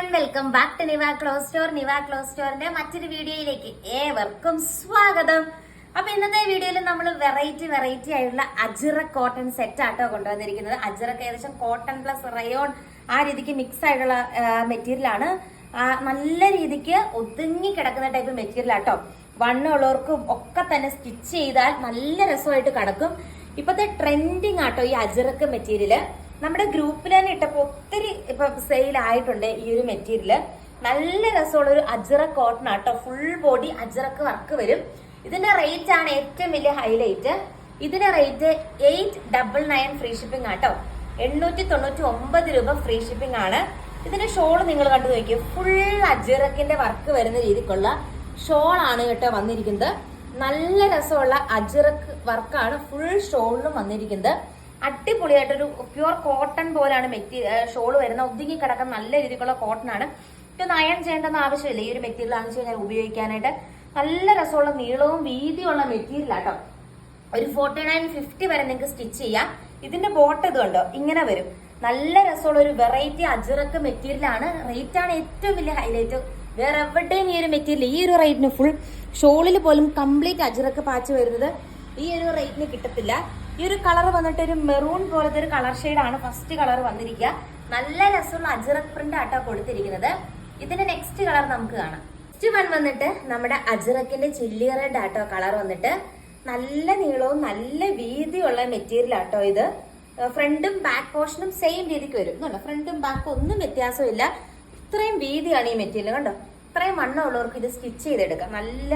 Everyone, welcome back to Niva cloth store. Niva cloth സ്റ്റോറിന്റെ മറ്റൊരു വീഡിയോയിലേക്ക് ഏവർക്കും സ്വാഗതം. അപ്പൊ ഇന്നത്തെ വീഡിയോയിൽ നമ്മൾ വെറൈറ്റി ആയിട്ടുള്ള അജ്രക് കോട്ടൺ സെറ്റ് ആട്ടോ കൊണ്ടുവന്നിരിക്കുന്നത്. അജ്രക് ഏകദേശം കോട്ടൺ പ്ലസ് റയോൺ ആ രീതിക്ക് മിക്സ് ആയിട്ടുള്ള മെറ്റീരിയൽ ആണ്. നല്ല രീതിക്ക് ഒതുങ്ങി കിടക്കുന്ന ടൈപ്പ് മെറ്റീരിയൽ ആട്ടോ. വണ്ണമുള്ളവർക്കും ഒക്കെ തന്നെ സ്റ്റിച്ച് ചെയ്താൽ നല്ല രസമായിട്ട് കിടക്കും. ഇപ്പത്തെ ട്രെൻഡിങ് ആട്ടോ ഈ അജ്രക് മെറ്റീരിയൽ. നമ്മുടെ ഗ്രൂപ്പിൽ തന്നെ ഇട്ടപ്പോ ഒത്തിരി ഇപ്പൊ സെയിൽ ആയിട്ടുണ്ട് ഈ ഒരു മെറ്റീരിയൽ. നല്ല രസമുള്ള ഒരു അജ്രക് കോട്ടൺ ആട്ടോ. ഫുൾ ബോഡി അജ്രക് വർക്ക് വരും. ഇതിന്റെ റേറ്റ് ആണ് ഏറ്റവും വലിയ ഹൈലൈറ്റ്. ഇതിന്റെ റേറ്റ് 899 ഫ്രീ ഷിപ്പിംഗ് ആട്ടോ. 899 രൂപ ഫ്രീ ഷിപ്പിംഗ് ആണ്. ഇതിന്റെ ഷോള് നിങ്ങൾ കണ്ടു നോക്കിയോ, ഫുൾ അജ്രക്കിന്റെ വർക്ക് വരുന്ന രീതിക്കുള്ള ഷോൾ ആണ് കേട്ടോ വന്നിരിക്കുന്നത്. നല്ല രസമുള്ള അജ്രക് വർക്കാണ് ഫുൾ ഷോളിലും വന്നിരിക്കുന്നത്. അടിപൊളിയായിട്ടൊരു പ്യുവർ കോട്ടൺ പോലാണ് ഷോള് വരുന്നത്. ഒതുങ്ങി കിടക്കാൻ നല്ല രീതിക്കുള്ള കോട്ടൺ ആണ്. ഇതൊന്നും അയൺ ചെയ്യേണ്ടെന്ന് ആവശ്യമില്ല. ഈ ഒരു മെറ്റീരിയൽ ആണെന്ന് വെച്ച് കഴിഞ്ഞാൽ ഉപയോഗിക്കാനായിട്ട് നല്ല രസമുള്ള നീളവും വീതിയുള്ള മെറ്റീരിയൽ ആട്ടോ. ഒരു 49-50 വരെ നിങ്ങൾക്ക് സ്റ്റിച്ച് ചെയ്യാം. ഇതിന്റെ ബോട്ട് ഇത് കണ്ടോ ഇങ്ങനെ വരും. നല്ല രസമുള്ള ഒരു വെറൈറ്റി അജ്രക് മെറ്റീരിയൽ ആണ്. റേറ്റ് ആണ് ഏറ്റവും വലിയ ഹൈലൈറ്റ്. വേറെ എവിടെയും ഈ ഒരു മെറ്റീരിയൽ ഈ ഒരു റേറ്റിന് ഫുൾ ഷോളിൽ പോലും കംപ്ലീറ്റ് അജ്രക് പാച്ച് വരുന്നത് ഈ ഒരു റേറ്റിന് കിട്ടത്തില്ല. ഈ ഒരു കളർ വന്നിട്ട് ഒരു മെറൂൺ പോലത്തെ ഒരു കളർ ഷെയ്ഡാണ് ഫസ്റ്റ് കളർ വന്നിരിക്കുക. നല്ല രസമുള്ള അജ്രക് പ്രിന്റ് ആട്ടോ കൊടുത്തിരിക്കുന്നത്. ഇതിന്റെ നെക്സ്റ്റ് കളർ നമുക്ക് കാണാം. നെക്സ്റ്റ് വൺ വന്നിട്ട് നമ്മുടെ അജ്രക്കിന്റെ ചില്ലി റെഡ് ആട്ടോ കളർ വന്നിട്ട്. നല്ല നീളവും നല്ല വീതിയുള്ള മെറ്റീരിയൽ ആട്ടോ ഇത്. ഫ്രണ്ടും ബാക്ക് പോർഷനും സെയിം രീതിക്ക് വരും കണ്ടോ. ഫ്രണ്ടും ബാക്കും ഒന്നും വ്യത്യാസമില്ല. ഇത്രയും വീതിയാണ് ഈ മെറ്റീരിയൽ കണ്ടോ. ഇത്രയും വണ്ണമുള്ളവർക്ക് ഇത് സ്റ്റിച്ച് ചെയ്തെടുക്കാം. നല്ല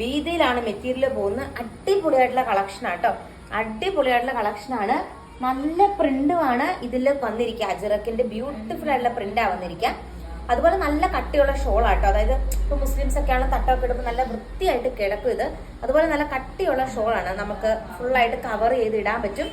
വീതിയിലാണ് മെറ്റീരിയൽ പോകുന്നത്. അടിപൊളിയായിട്ടുള്ള കളക്ഷൻ ആട്ടോ. അടിപൊളിയായിട്ടുള്ള കളക്ഷൻ ആണ്. നല്ല പ്രിന്റുമാണ് ഇതിൽ വന്നിരിക്കുക. അജ്രക്കിന്റെ ബ്യൂട്ടിഫുൾ ആയിട്ടുള്ള പ്രിന്റാ വന്നിരിക്കുക. അതുപോലെ നല്ല കട്ടിയുള്ള ഷോൾ ആട്ടോ. അതായത് ഇപ്പൊ മുസ്ലിംസ് ഒക്കെയാണ് തട്ടൊക്കെ ഇടുമ്പോൾ നല്ല വൃത്തിയായിട്ട് കിടക്കും ഇത്. അതുപോലെ നല്ല കട്ടിയുള്ള ഷോളാണ്. നമുക്ക് ഫുൾ ആയിട്ട് കവർ ചെയ്ത് ഇടാൻ പറ്റും.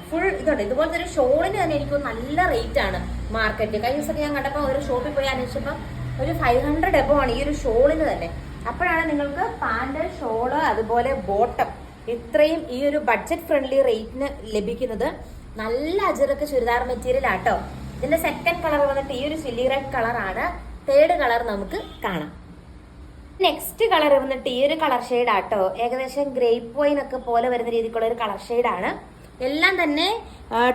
ഫുൾ ഇതുണ്ട്. ഇതുപോലത്തെ ഒരു ഷോളിന് തന്നെ എനിക്ക് നല്ല റേറ്റ് ആണ് മാർക്കറ്റിൽ. കഴിഞ്ഞ ദിവസമൊക്കെ ഞാൻ കണ്ടപ്പോൾ ഒരു ഷോപ്പിൽ പോയി അന്വേഷിച്ചപ്പോൾ ഒരു 500 എബോ ആണ് ഈ ഒരു ഷോളിന് തന്നെ. അപ്പോഴാണ് നിങ്ങൾക്ക് പാന്റ്, ഷോള്, അതുപോലെ ബോട്ടം ഇത്രയും ഈ ഒരു ബഡ്ജറ്റ് ഫ്രണ്ട്ലി റേറ്റിന് ലഭിക്കുന്നത്. നല്ല അജ്രക് ചുരിദാർ മെറ്റീരിയൽ ആട്ടോ. ഇതിന്റെ സെക്കൻഡ് കളർ വന്നിട്ട് ഈ ഒരു ചില്ലി റെഡ് കളർ ആണ്. തേർഡ് കളർ നമുക്ക് കാണാം. നെക്സ്റ്റ് കളർ വന്നിട്ട് ഈ ഒരു കളർ ഷെയ്ഡ് ആട്ടോ. ഏകദേശം ഗ്രേപ്പ് വൈൻ ഒക്കെ പോലെ വരുന്ന രീതിക്കുള്ള ഒരു കളർ ഷെയ്ഡ് ആണ്. എല്ലാം തന്നെ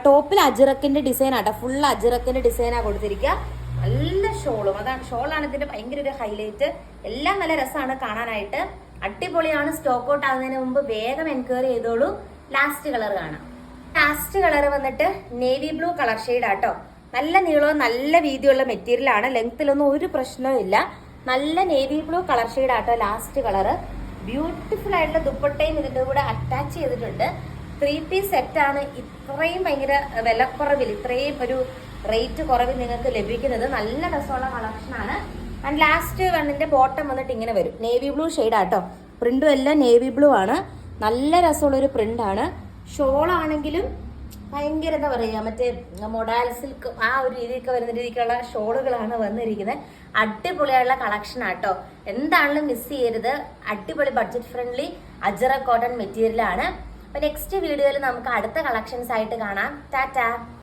ടോപ്പിൽ അജ്രക്കിന്റെ ഡിസൈൻ ആട്ടോ. ഫുൾ അജ്രക്കിന്റെ ഡിസൈനാ കൊടുത്തിരിക്കുക. നല്ല ഷോളും അതാണ്. ഷോളാണ് ഇതിന്റെ ഭയങ്കര ഒരു ഹൈലൈറ്റ്. എല്ലാം നല്ല രസമാണ് കാണാനായിട്ട്. അടിപൊളിയാണ്. സ്റ്റോക്ക് ഔട്ട് ആകുന്നതിന് മുമ്പ് വേഗം എൻക്വയറി ചെയ്തോളൂ. ലാസ്റ്റ് കളർ കാണാം. ലാസ്റ്റ് കളർ വന്നിട്ട് നേവി ബ്ലൂ കളർ ഷെയ്ഡ് ആട്ടോ. നല്ല നീളവും നല്ല വീതിയുള്ള മെറ്റീരിയൽ ആണ്. ലെങ്ത്തിലൊന്നും ഒരു പ്രശ്നവും ഇല്ല. നല്ല നേവി ബ്ലൂ കളർ ഷെയ്ഡ് ആട്ടോ ലാസ്റ്റ് കളർ. ബ്യൂട്ടിഫുൾ ആയിട്ടുള്ള ദുപ്പട്ടയും ഇതിന്റെ കൂടെ അറ്റാച്ച് ചെയ്തിട്ടുണ്ട്. 3 പീസ് സെറ്റ് ആണ്. ഇത്രയും ഭയങ്കര വിലക്കുറവിൽ, ഇത്രയും ഒരു റേറ്റ് കുറവിൽ നിങ്ങൾക്ക് ലഭിക്കുന്നത്. നല്ല രസമുള്ള കളക്ഷൻ ആണ്. ആൻഡ് ലാസ്റ്റ് വണ്ണിന്റെ ബോട്ടം വന്നിട്ട് ഇങ്ങനെ വരും. നേവി ബ്ലൂ ഷെയ്ഡ് ആട്ടോ. പ്രിന്റും എല്ലാം നേവി ബ്ലൂ ആണ്. നല്ല രസമുള്ളൊരു പ്രിന്റ് ആണ്. ഷോൾ ആണെങ്കിലും ഭയങ്കര എന്താ പറയുക, മറ്റേ മൊഡാൽ സിൽക്ക് ആ ഒരു രീതിയൊക്കെ വരുന്ന രീതിക്കുള്ള ഷോളുകളാണ് വന്നിരിക്കുന്നത്. അടിപൊളിയായുള്ള കളക്ഷൻ ആട്ടോ. എന്താണെങ്കിലും മിസ് ചെയ്യരുത്. അടിപൊളി budget friendly ajrak cotton material ആണ്. അപ്പൊ നെക്സ്റ്റ് വീഡിയോയിൽ നമുക്ക് അടുത്ത കളക്ഷൻസ് ആയിട്ട് കാണാം. ടാറ്റാ.